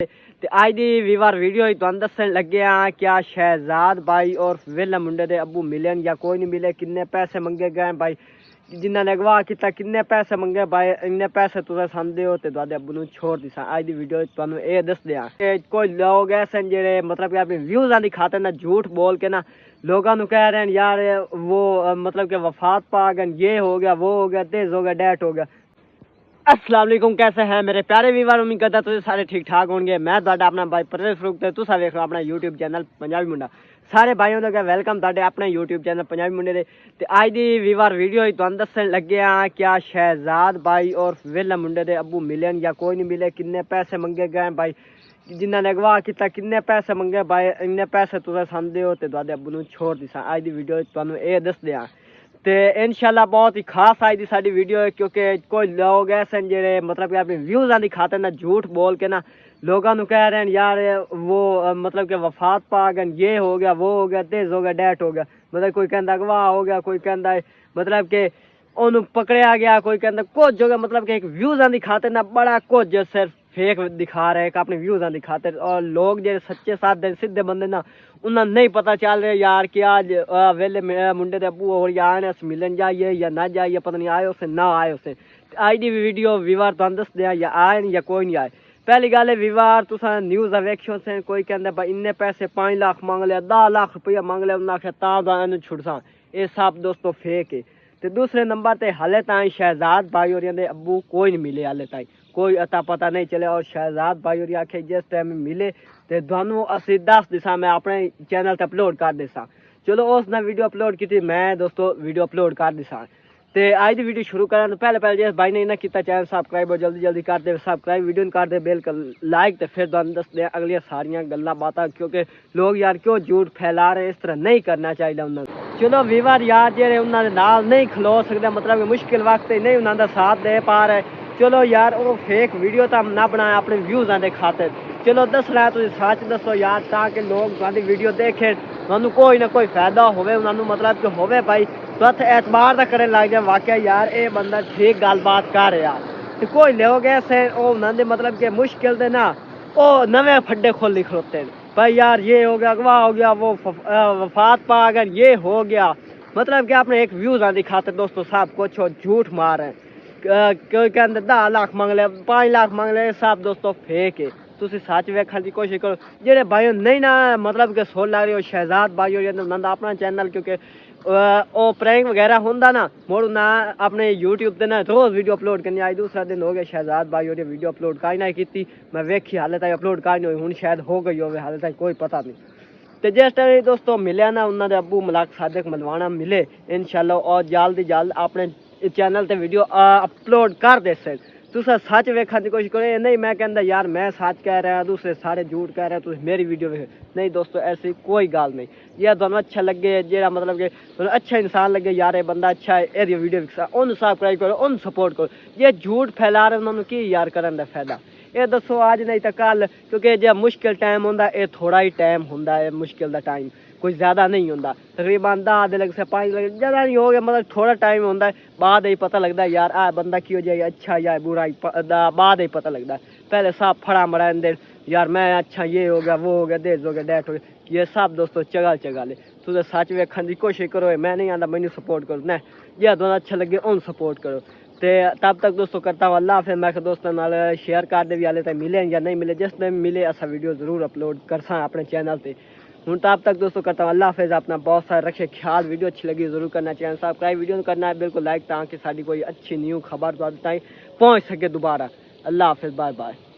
ਤੇ ਅੱਜ ਦੀ ਵੀਵਾਰ ਵੀਡੀਓ ਹੀ ਤੁਹਾਨੂੰ ਦੱਸਣ ਲੱਗੇ ਆ ਕਿ ਸ਼ਹਿਜ਼ਾਦ भाई और वेला मुंडे दे अब्बू मिले या कोई नहीं मिले, किन्ने पैसे मंगे गए भाई, जिन्होंने अगवा किया किन्ने पैसे मंगे भाई, इन्ने पैसे तुम समझते हो तो तुहाडे अब्बू नूं छोड़ दिसा। आज की वीडियो तुहानूं ये दस दियां कि कोई लोग ऐसे जेह्ड़े मतलब कि अपने व्यूज़ां दी खातिर ना झूठ बोल के ना लोगों को कह रहे हैं यार वो मतलब कि वफात पा गए, ये हो गया वो हो गया, तेज हो गया, डैट हो गया। अस्सलाम वालेकुम, कैसे हैं मेरे प्यारे व्यूअर, उम्मीद करता तुम सारे ठीक ठाक होंगे। मैं तुहाडा अपना भाई परवेज़ फरूक ते तुसां वेख रहे हो अपना यूट्यूब चैनल पंजाबी मुंडा। सारे भाइयों का वेलकम तुहाडे अपने यूट्यूब चैनल पंजाबी मुंडे दे। ते अज दी व्यूअर वीडियो ही तुहानूं दस्सण लगे आ कि शहजाद भाई और वेला मुंडे दे अब्बू मिले या कोई नहीं मिले, किन्ने पैसे मंगे गए भाई, जिन्होंने अगवा किया किन्ने पैसे मंगे भाई, इन्ने पैसे तुम समझते हो तो तुहाडे अब्बू नूं छोड़ दिसा। अज दी वीडियो तुहानूं ये दस दियां ते इंशाल्लाह बहुत ही खास आई दी साडी वीडियो है, क्योंकि कोई लोग ऐसे जेह्ड़े मतलब कि अपने व्यूज़ां दी खातिर ना झूठ बोल के ना लोगों को कह रहे हैं यार वो मतलब कि वफात पा गए, ये हो गया वो हो गया, तेज हो गया, डैट हो गया। मतलब कोई कहता अगवा हो गया, कोई कहता मतलब कि उन्होंने पकड़िया गया, कोई कहता कुछ हो गया। मतलब कि एक व्यूज़ां दी खातिर ना बड़ा कुछ सिर्फ फेक दिखा रहे हैं अपने व्यूज़ां दी खातिर। और लोग जो सच्चे साधे सीधे बंदे ना उन्हें नहीं पता चल रहा यार कि आज वेले मुंडे दे अब्बू और या आने मिलन जाइए या ना जाइए, पता नहीं आए उसे ना आए उसे। आज दी वीडियो वीवार तुहानूं दस दियां या आए या कोई नहीं आए। पहली गल है वीवार तुसां न्यूज़ वेखियो से कोई कहंदा भाई इन्ने पैसे 5 लाख मांग लिया, 10 लाख रुपया मांग लिया, उन्हें आख्या तां इन्हूं छुड़सां। ये सब दोस्तों फेक है। तो दूसरे नंबर ते हाले ताईं शहजाद भाई और दे अब्बू कोई नहीं मिले, हाले ताईं कोई अता पता नहीं चले। और शहजाद भाई और आखे जिस टाइम मिले तो थानू असी दस दिसा मैं अपने चैनल पर अपलोड कर दिसा। चलो उसने वीडियो अपलोड की, मैं दोस्तों वीडियो अपलोड कर दिसा। तो अज की वीडियो शुरू करें तो पहले जिस भाई ने इन्हें किया चैनल सबसक्राइब जल्दी जल्दी कर दे, सबसक्राइब वीडियो कर दे बिल्कुल लाइक। तो फिर तुम दसते अगलिया सारिया गल्लां बातां, क्योंकि लोग यार क्यों झूठ फैला रहे, इस तरह नहीं करना चाहिए उन्होंने। चलो वीवर यार जेह्ड़े उन्होंने नाल नहीं खलो सकते, मतलब कि मुश्किल वक्त नहीं उन्होंने साथ दे पा रहे, चलो यार वो फेक वीडियो तो ना बनाए अपने व्यूज़ां दे खातिर। चलो दसना तुम सच दसो यार, ताकि लोग तुम्हारी वीडियो देखें, तुहानूं कोई ना कोई फायदा होवे, उन्होंने मतलब कि होवे भाई तुस एतबार का करन लग जाए वाकई यार ये बंदा ठीक गलबात कर रहा। तो कोई लोग ऐसे उन्होंने मतलब कि मुश्किल दे ना वो नवे फड्डे खोली खड़ोते हैं भाई, यार ये हो गया अगवा हो गया, वो वफात पा गए, ये हो गया। मतलब कि अपने एक व्यूज़ां दी खातिर दोस्तों सब कुछ झूठ मार है। कोई कहते 10 लाख मंग लिया, 5 लाख मंग लिया, सब दोस्तों फेक है। तुम सच वेखने की कोशिश करो। जेह्ड़े भाई नहीं ना मतलब कि सुन लग रहे हो शहजाद भाई हो उन्होंने अपना चैनल, क्योंकि वो प्रैंक वगैरह होंदा ना मोड़ ना अपने यूट्यूब पर ना रोज़ वीडियो अपलोड करनी। आज दूसरा दिन हो गया शहजाद भाई हो वीडियो अपलोड कर ना की, मैं वेखी हाले तक अपलोड कर नहीं हुई, हूँ शायद हो गई हो हाले तक कोई पता नहीं। तो जिस टाइम दोस्तों मिले ना उन्होंने अब्बू मलाक सादिक मलवाना मिले इंशाल्लाह, और जल्द जल्द अपने चैनल पर वीडियो अपलोड कर दे सक। तुस सच वेखने की कोशिश करो, नहीं मैं कहता यार मैं सच कह रहा दूसरे सारे झूठ कह रहे हैं, तुम मेरी वीडियो वेख। नहीं दोस्तों ऐसी कोई गल नहीं। यह तुहानूं अच्छा लगे, जो मतलब कि तुहानूं अच्छा इंसान लगे यार ये बंदा अच्छा है, ये वीडियो विकसा उन्होंने सबसक्राइब करो, उन्होंने सपोर्ट करो। ये झूठ फैला रहे उन्होंने की यार करने का फायदा, ये दसो आज नहीं तो कल। क्योंकि जो मुश्किल टाइम होंदा ये थोड़ा ही टाइम होंदा है, मुश्किल का टाइम कोई ज़्यादा नहीं होंदा। तकरीबन 10 दिन लग से 5 लग ज़्यादा नहीं हो गया, मतलब थोड़ा टाइम होंदा है, बाद ही पता लगता है यार आ बंदा की हो जाए अच्छा या बुरा, बाद ही पता लगता है। पहले सब फड़ा मरा दे यार मैं अच्छा ये हो गया वो हो गया, देश हो गया, डैट हो गया, ये सब दोस्तों चगल चगल है। तुझे सच वेखने की कोशिश करो, मैं नहीं आता मैनू सपोर्ट करो ना, यह दोनों अच्छा लगे उन सपोर्ट करो। तो तब तक दोस्तों करता हूँ अल्लाह हाफ़िज़। मैं दोस्तों नाल शेयर कर दे भी हाले तक मिले या नहीं मिले, जिस टाइम मिले असा वीडियो जरूर अपलोड करसा अपने चैनल पर। हूँ तब तक दोस्तों करता हूँ अल्लाह हाफ़िज़, अपना बहुत सारा रखे ख्याल। वीडियो अच्छी लगी जरूर करना, चैनल सब्सक्राइब वीडियो करना है बिल्कुल लाइक, ताकि साड़ी कोई अच्छी न्यू खबर तो ताईं पहुँच सके दोबारा। अल्लाह हाफ़िज़, बाय बाय।